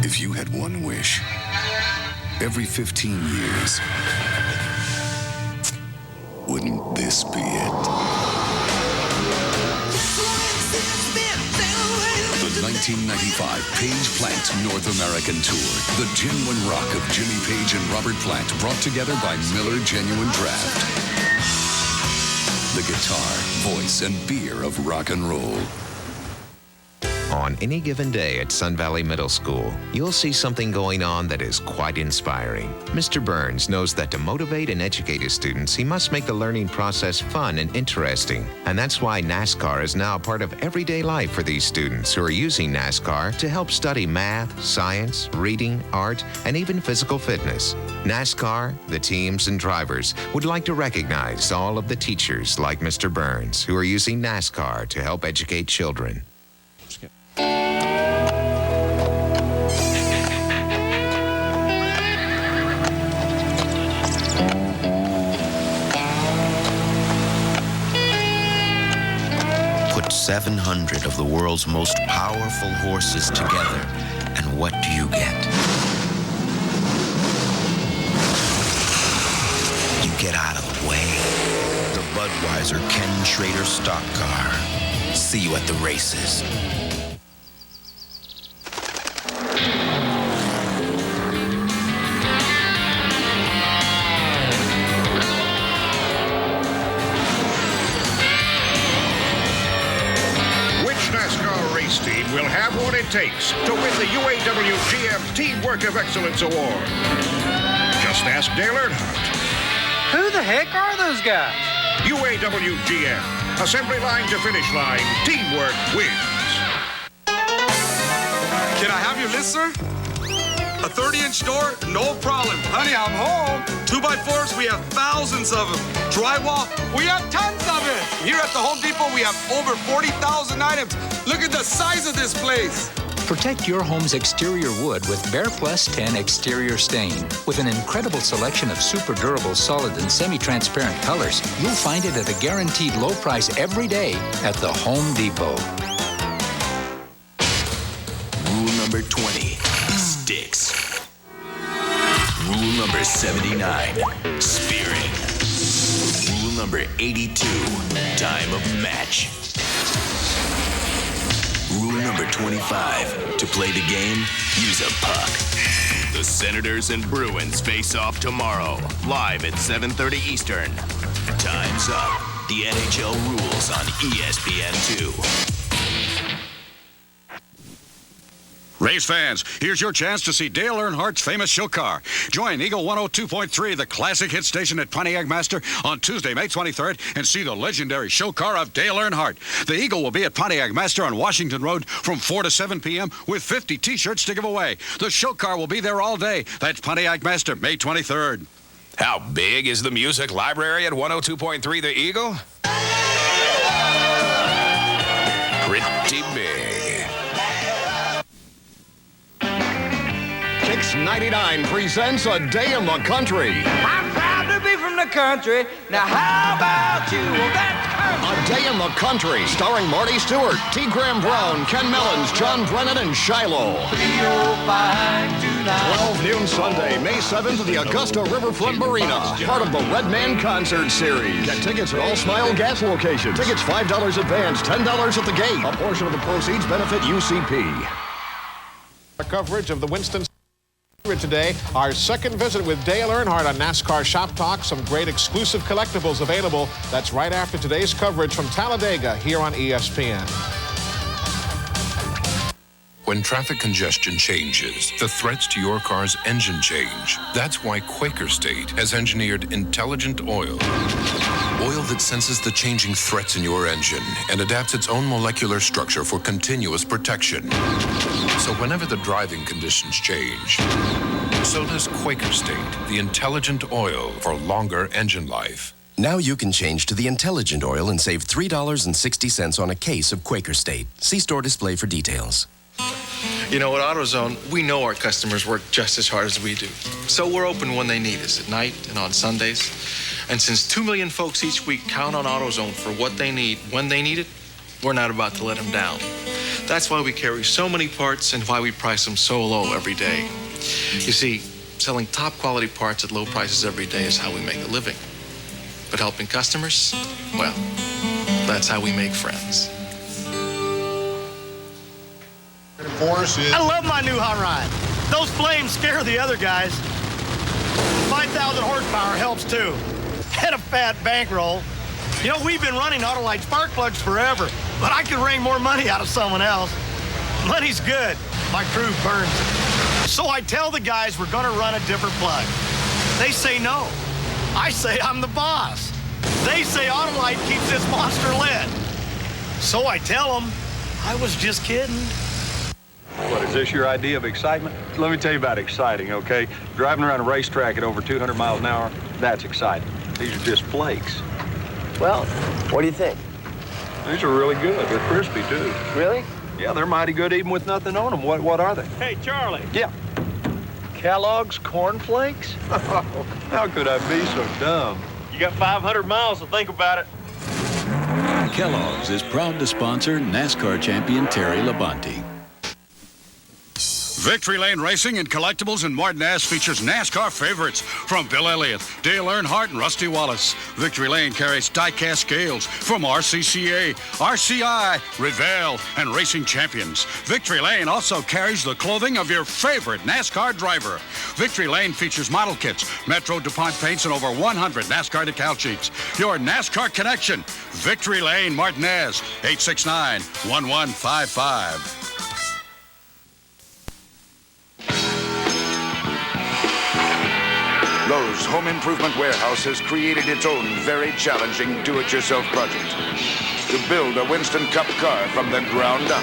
If you had one wish, every 15 years, wouldn't this be it? The 1995 Page Plant North American Tour. The genuine rock of Jimmy Page and Robert Plant, brought together by Miller Genuine Draft. The guitar, voice, and beer of rock and roll. On any given day at Sun Valley Middle School, you'll see something going on that is quite inspiring. Mr. Burns knows that to motivate and educate his students, he must make the learning process fun and interesting. And that's why NASCAR is now a part of everyday life for these students who are using NASCAR to help study math, science, reading, art, and even physical fitness. NASCAR, the teams, and drivers would like to recognize all of the teachers like Mr. Burns who are using NASCAR to help educate children. Put 700 of the world's most powerful horses together, and what do you get? You get out of the way. The Budweiser Ken Schrader stock car. See you at the races. Team will have what it takes to win the UAW GM Teamwork of Excellence Award. Just ask Dale Earnhardt. Who the heck are those guys? UAW GM. Assembly line to finish line. Teamwork wins. Can I have your list, sir? A 30-inch door? No problem. Honey, I'm home. 2x4s, we have thousands of them. Drywall, we have tons of it. Here at the Home Depot, we have over 40,000 items. Look at the size of this place. Protect your home's exterior wood with Bear Plus 10 Exterior Stain. With an incredible selection of super durable, solid, and semi-transparent colors, you'll find it at a guaranteed low price every day at the Home Depot. Rule number 20, sticks. Rule number 79, spearing. Rule number 82, time of match. Rule number 25, to play the game, use a puck. The Senators and Bruins face off tomorrow, live at 7:30 Eastern. Time's up. The NHL rules on ESPN 2. Race fans, here's your chance to see Dale Earnhardt's famous show car. Join Eagle 102.3, the classic hit station at Pontiac Master, on Tuesday, May 23rd, and see the legendary show car of Dale Earnhardt. The Eagle will be at Pontiac Master on Washington Road from 4 to 7 p.m. with 50 T-shirts to give away. The show car will be there all day. That's Pontiac Master, May 23rd. How big is the music library at 102.3 The Eagle? Pretty big. Kix 99 presents A Day in the Country. I'm proud to be from the country. Now how about you? A Day in the Country, starring Marty Stewart, T. Graham Brown, Ken Mellons, John Brennan, and Shiloh. 12 noon Sunday, May 7th at the Augusta Riverfront Marina, part of the Red Man Concert Series. Get tickets at all Smile gas locations. Tickets $5 advance, $10 at the gate. A portion of the proceeds benefit UCP. Our coverage of the Winston today, our second visit with Dale Earnhardt on NASCAR Shop Talk. Some great exclusive collectibles available. That's right after today's coverage from Talladega here on ESPN. When traffic congestion changes, the threats to your car's engine change. That's why Quaker State has engineered intelligent oil. Oil that senses the changing threats in your engine and adapts its own molecular structure for continuous protection. So whenever the driving conditions change, so does Quaker State, the intelligent oil for longer engine life. Now you can change to the intelligent oil and save $3.60 on a case of Quaker State. See store display for details. You know, at AutoZone, we know our customers work just as hard as we do. So we're open when they need us, at night and on Sundays. And since 2 million folks each week count on AutoZone for what they need when they need it, we're not about to let them down. That's why we carry so many parts and why we price them so low every day. You see, selling top quality parts at low prices every day is how we make a living. But helping customers, well, that's how we make friends. I love my new hot rod. Those flames scare the other guys. 5,000 horsepower helps too. And a fat bankroll. You know, we've been running Autolite spark plugs forever, but I could wring more money out of someone else. Money's good. My crew burns it. So I tell the guys we're gonna run a different plug. They say no. I say I'm the boss. They say Autolite keeps this monster lit. So I tell them I was just kidding. What, is this your idea of excitement? Let me tell you about exciting, okay? Driving around a racetrack at over 200 miles an hour, that's exciting. These are just flakes. Well, what do you think? These are really good. They're crispy, too. Really? Yeah, they're mighty good even with nothing on them. What are they? Hey, Charlie. Yeah. Kellogg's Corn Flakes? How could I be so dumb? You got 500 miles to think about it. Kellogg's is proud to sponsor NASCAR champion Terry Labonte. Victory Lane Racing and Collectibles in Martinez features NASCAR favorites from Bill Elliott, Dale Earnhardt, and Rusty Wallace. Victory Lane carries die-cast scales from RCCA, RCI, Revell, and Racing Champions. Victory Lane also carries the clothing of your favorite NASCAR driver. Victory Lane features model kits, Metro DuPont paints, and over 100 NASCAR decal sheets. Your NASCAR connection, Victory Lane Martinez, 869-1155. Lowe's Home Improvement Warehouse has created its own very challenging do-it-yourself project. To build a Winston Cup car from the ground up.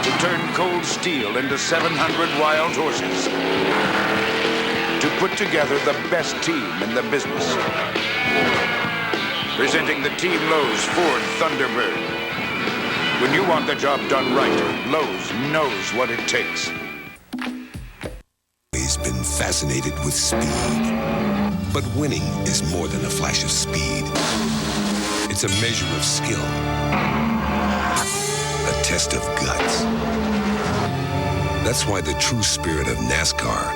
To turn cold steel into 700 wild horses. To put together the best team in the business. Presenting the Team Lowe's Ford Thunderbird. When you want the job done right, Lowe's knows what it takes. Been fascinated with speed. But winning is more than a flash of speed. It's a measure of skill. A test of guts. That's why the true spirit of NASCAR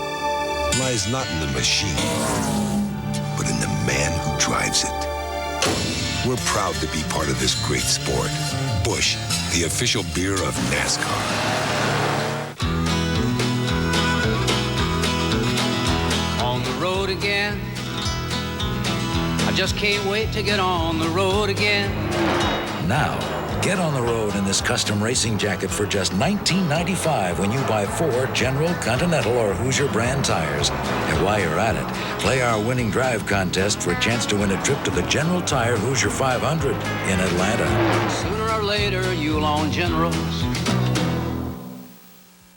lies not in the machine, but in the man who drives it. We're proud to be part of this great sport. Busch, the official beer of NASCAR. Road again. I just can't wait to get on the road again. Now, get on the road in this custom racing jacket for just $19.95 when you buy 4 General, Continental, or Hoosier brand tires. And while you're at it, play our winning drive contest for a chance to win a trip to the General Tire Hoosier 500 in Atlanta. Sooner or later, you'll own Generals.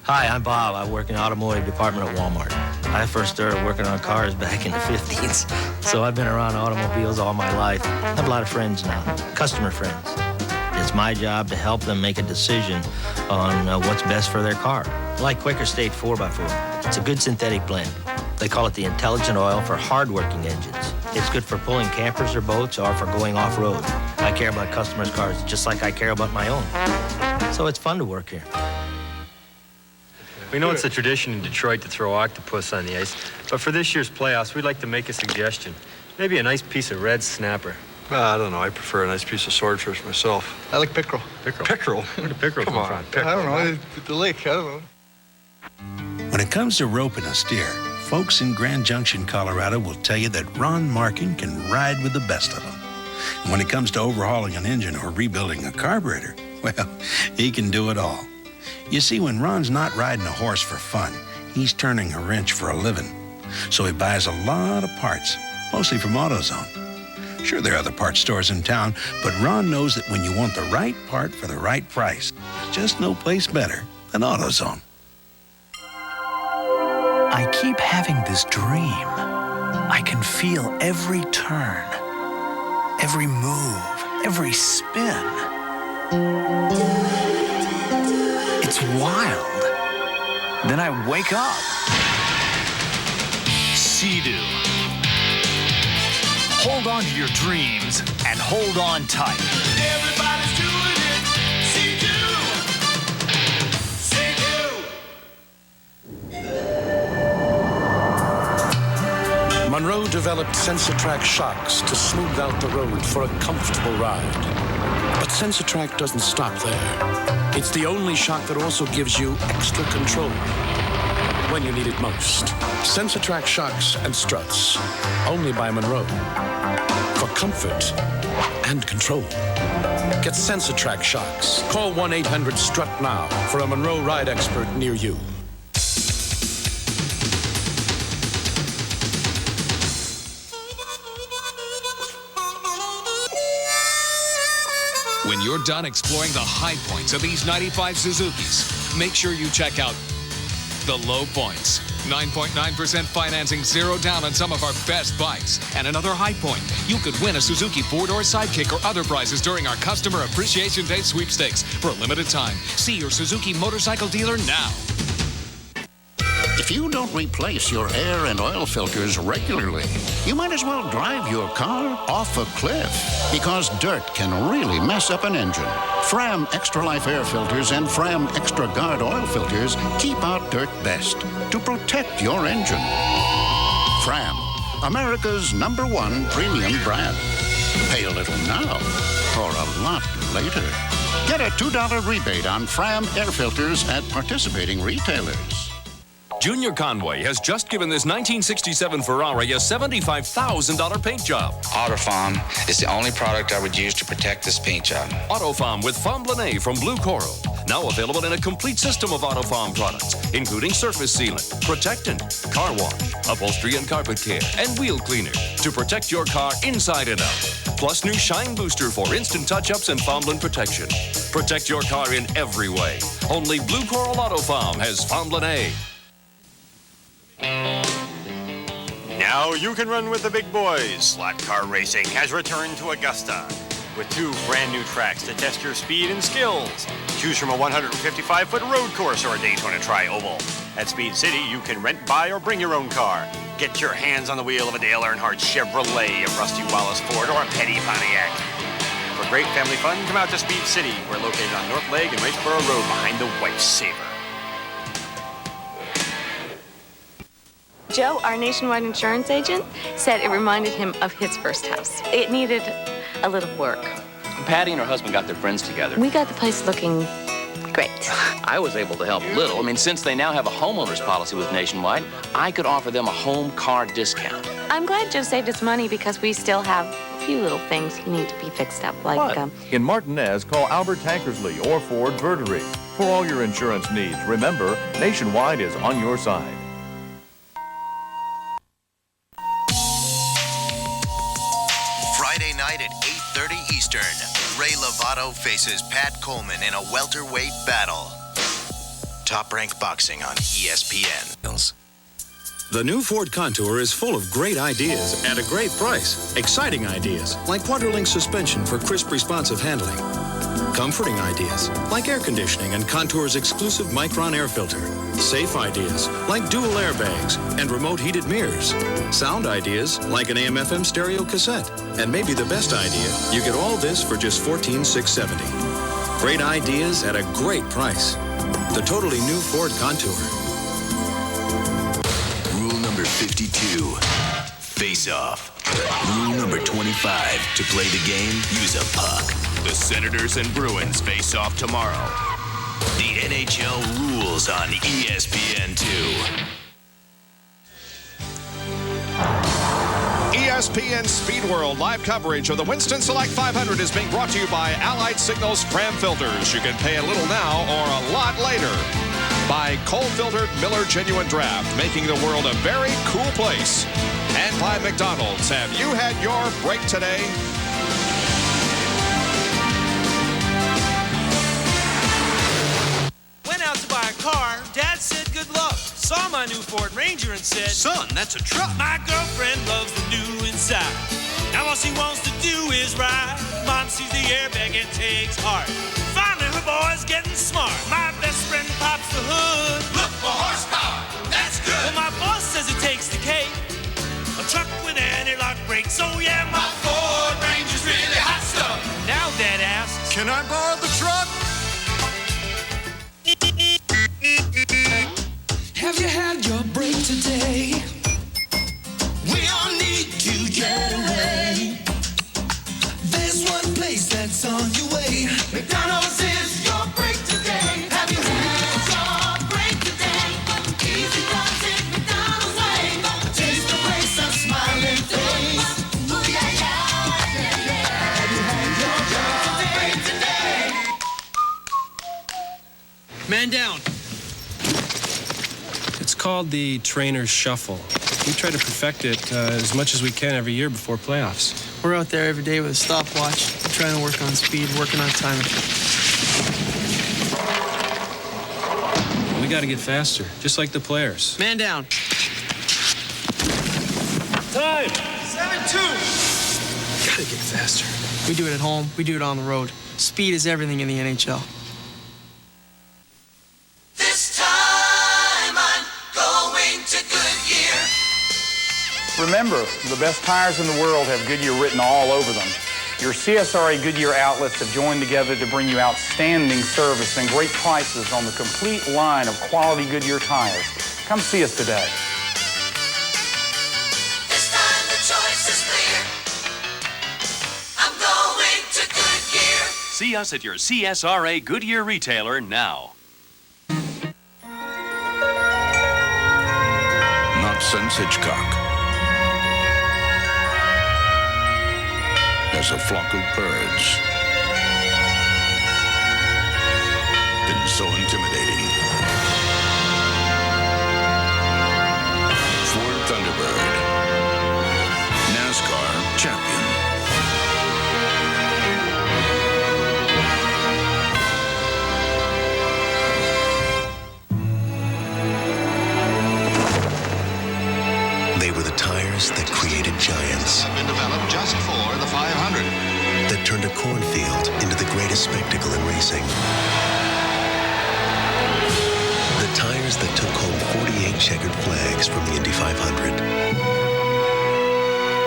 Hi, I'm Bob. I work in the automotive department at Walmart. I first started working on cars back in the 50s, so I've been around automobiles all my life. I have a lot of friends now, customer friends. It's my job to help them make a decision on what's best for their car. I like Quaker State 4x4. It's a good synthetic blend. They call it the intelligent oil for hard-working engines. It's good for pulling campers or boats or for going off-road. I care about customers' cars just like I care about my own. So it's fun to work here. We know it's a tradition in Detroit to throw octopus on the ice, but for this year's playoffs, we'd like to make a suggestion. Maybe a nice piece of red snapper. I don't know. I prefer a nice piece of swordfish myself. I like pickerel. Pickerel? Where did pickerel come from? I don't know. The lake. I don't know. When it comes to roping a steer, folks in Grand Junction, Colorado will tell you that Ron Markin can ride with the best of them. And when it comes to overhauling an engine or rebuilding a carburetor, well, he can do it all. You see, when Ron's not riding a horse for fun, he's turning a wrench for a living. So he buys a lot of parts, mostly from AutoZone. Sure, there are other parts stores in town, but Ron knows that when you want the right part for the right price, there's just no place better than AutoZone. I keep having this dream. I can feel every turn, every move, every spin. It's wild. Then I wake up. Sea-Doo. Hold on to your dreams and hold on tight. Everybody's doing it. Sea-Doo. developed Sensatrack shocks to smooth out the road for a comfortable ride. But Sensatrack doesn't stop there. It's the only shock that also gives you extra control when you need it most. Sensatrack shocks and struts, only by Monroe. For comfort and control. Get Sensatrack shocks. Call 1-800-STRUT now for a Monroe ride expert near you. When you're done exploring the high points of these 95 Suzukis, make sure you check out the low points. 9.9% financing, 0 down on some of our best bikes. And another high point, you could win a Suzuki 4-door Sidekick or other prizes during our Customer Appreciation Day sweepstakes for a limited time. See your Suzuki motorcycle dealer now. If you don't replace your air and oil filters regularly, you might as well drive your car off a cliff, because dirt can really mess up an engine. Fram Extra Life air filters and Fram Extra Guard oil filters keep out dirt best to protect your engine. Fram, America's #1 premium brand. Pay a little now or a lot later. Get a $2 rebate on Fram air filters at participating retailers. Junior Conway has just given this 1967 Ferrari a $75,000 paint job. Autofoam is the only product I would use to protect this paint job. Autofoam with Fam Blaney from Blue Coral. Now available in a complete system of Autofoam products, including surface sealant, protectant, car wash, upholstery and carpet care, and wheel cleaner to protect your car inside and out. Plus new Shine Booster for instant touch-ups and Fomblin protection. Protect your car in every way. Only Blue Coral Autofoam has Fam Blaney. Now you can run with the big boys. Slot car racing has returned to Augusta with 2 brand new tracks to test your speed and skills. Choose from a 155-foot road course or a Daytona Tri-Oval. At Speed City, you can rent, buy, or bring your own car. Get your hands on the wheel of a Dale Earnhardt Chevrolet, a Rusty Wallace Ford, or a Petty Pontiac. For great family fun, come out to Speed City. We're located on North Leg and Raceboro Road behind the Wife Saver. Joe, our nationwide insurance agent, said it reminded him of his first house. It needed a little work. Patty and her husband got their friends together. We got the place looking great. I was able to help a little. I mean, since they now have a homeowner's policy with Nationwide, I could offer them a home car discount. I'm glad Joe saved us money because we still have a few little things that need to be fixed up, like... In Martinez, call Albert Tankersley or Ford Verdery. For all your insurance needs, remember, Nationwide is on your side. Friday night at 8:30 Eastern, Ray Lovato faces Pat Coleman in a welterweight battle. Top Rank Boxing on ESPN. The new Ford Contour is full of great ideas at a great price. Exciting ideas, like quadrillink suspension for crisp, responsive handling. Comforting ideas, like air conditioning and Contour's exclusive Micron air filter. Safe ideas, like dual airbags and remote heated mirrors. Sound ideas, like an AM/FM stereo cassette. And maybe the best idea, you get all this for just $14,670. Great ideas at a great price. The totally new Ford Contour. Rule number 52, face off. Rule number 25, to play the game, use a puck. The Senators and Bruins face off tomorrow. The NHL rules on ESPN2. ESPN Speed World live coverage of the Winston Select 500 is being brought to you by Allied Signals Fram Filters. You can pay a little now or a lot later. By cold-filtered Miller Genuine Draft, making the world a very cool place. And by McDonald's. Have you had your break today? Went out to buy a car. Dad said good luck. Saw my new Ford Ranger and said, son, that's a truck. My girlfriend loves the new inside. Now all she wants to do is ride. Mom sees the airbag and takes heart. Finally her boy's getting smart. My best friend pops the hood. Look for horsepower. That's good. Well, my boss says it takes the cake. A truck with anti-lock brakes. Oh yeah, my Ford Ranger's really hot stuff. Now Dad asks, can I borrow the truck? Have you had your break today? We all need place that's on your way. McDonald's is your break today. Have you had your break today? Easy does it McDonald's way. Taste the place, a smiling face. Ooh, yeah, yeah, yeah, yeah. Have you had your break today? Man down. It's called the Trainer's Shuffle. We try to perfect it as much as we can every year before playoffs. We're out there every day with a stopwatch, trying to work on speed, working on timing. We got to get faster, just like the players. Man down. Time! 7-2. Gotta get faster. We do it at home. We do it on the road. Speed is everything in the NHL. This time I'm going to Goodyear. Remember, the best tires in the world have Goodyear written all over them. Your CSRA Goodyear outlets have joined together to bring you outstanding service and great prices on the complete line of quality Goodyear tires. Come see us today. This time the choice is clear. I'm going to Goodyear. See us at your CSRA Goodyear retailer now. Not since Hitchcock has a flock of birds been so intimidating. Ford Thunderbird, NASCAR champion. They were the tires that created giants. Been developed just for the 500. That turned a cornfield into the greatest spectacle in racing. The tires that took home 48 checkered flags from the Indy 500.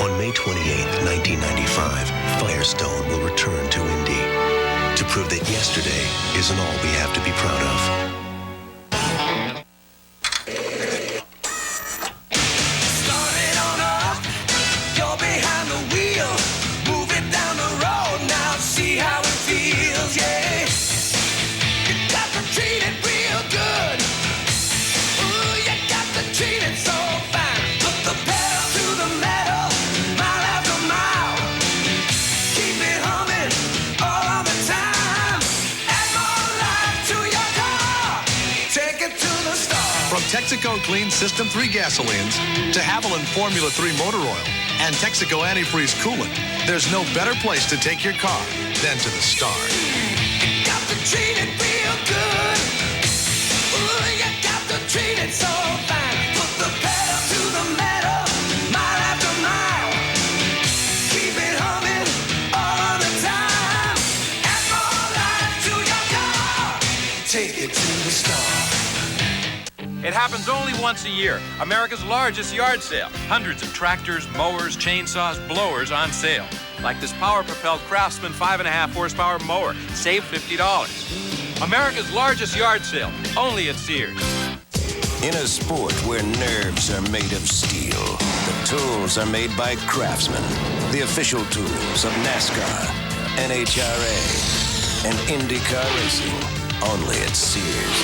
On May 28, 1995, Firestone will return to Indy to prove that yesterday isn't all we have to be proud of. Texaco Clean System 3 gasolines to Haviland Formula 3 motor oil and Texaco Antifreeze coolant, there's no better place to take your car than to the Star. You got to treat it real good. Ooh, you got to treat it so fine. Put the pedal to the metal, mile after mile. Keep it humming all the time. Add more life to your car. Take it to the Star. It happens only once a year. America's largest yard sale. Hundreds of tractors, mowers, chainsaws, blowers on sale. Like this power-propelled Craftsman 5.5 horsepower mower. Save $50. America's largest yard sale. Only at Sears. In a sport where nerves are made of steel, the tools are made by Craftsman. The official tools of NASCAR, NHRA, and IndyCar racing. Only at Sears.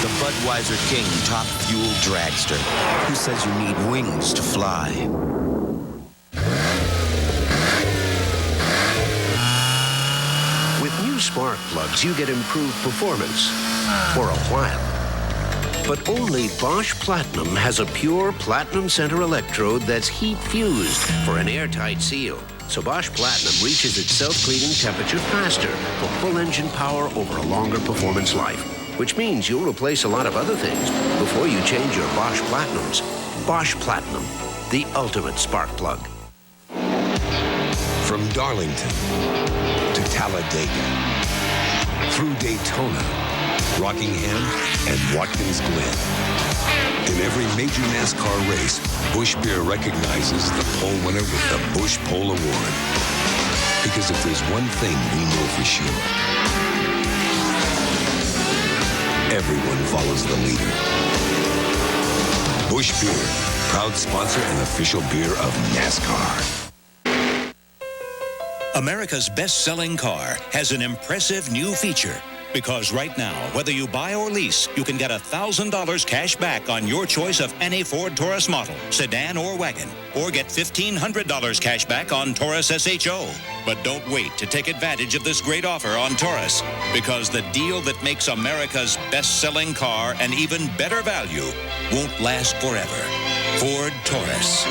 The Budweiser King Top Fuel Dragster, who says you need wings to fly. With new spark plugs, you get improved performance for a while. But only Bosch Platinum has a pure platinum center electrode that's heat fused for an airtight seal. So Bosch Platinum reaches its self-cleaning temperature faster for full engine power over a longer performance life, which means you'll replace a lot of other things before you change your Bosch Platinums. Bosch Platinum, the ultimate spark plug. From Darlington to Talladega, through Daytona Rockingham, and Watkins Glen. In every major NASCAR race, Busch Beer recognizes the pole winner with the Busch Pole Award. Because if there's one thing we know for sure, everyone follows the leader. Busch Beer, proud sponsor and official beer of NASCAR. America's best-selling car has an impressive new feature. Because right now, whether you buy or lease, you can get $1,000 cash back on your choice of any Ford Taurus model, sedan or wagon, or get $1,500 cash back on Taurus SHO. But don't wait to take advantage of this great offer on Taurus, because the deal that makes America's best-selling car an even better value won't last forever. Ford Taurus.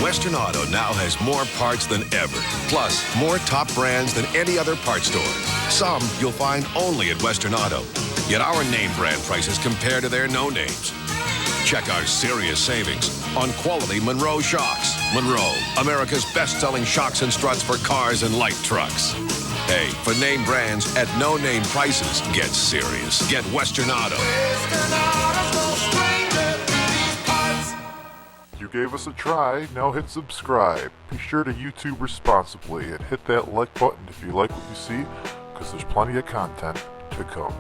Western Auto now has more parts than ever, plus more top brands than any other parts store. Some you'll find only at Western Auto. Yet our name brand prices compare to their no names. Check our serious savings on quality Monroe shocks. Monroe, America's best-selling shocks and struts for cars and light trucks. Hey, for name brands at no name prices, get serious. Get Western Auto. Western Auto's no stranger to these parts. You gave us a try, now hit subscribe. Be sure to YouTube responsibly and hit that like button if you like what you see, because there's plenty of content to come.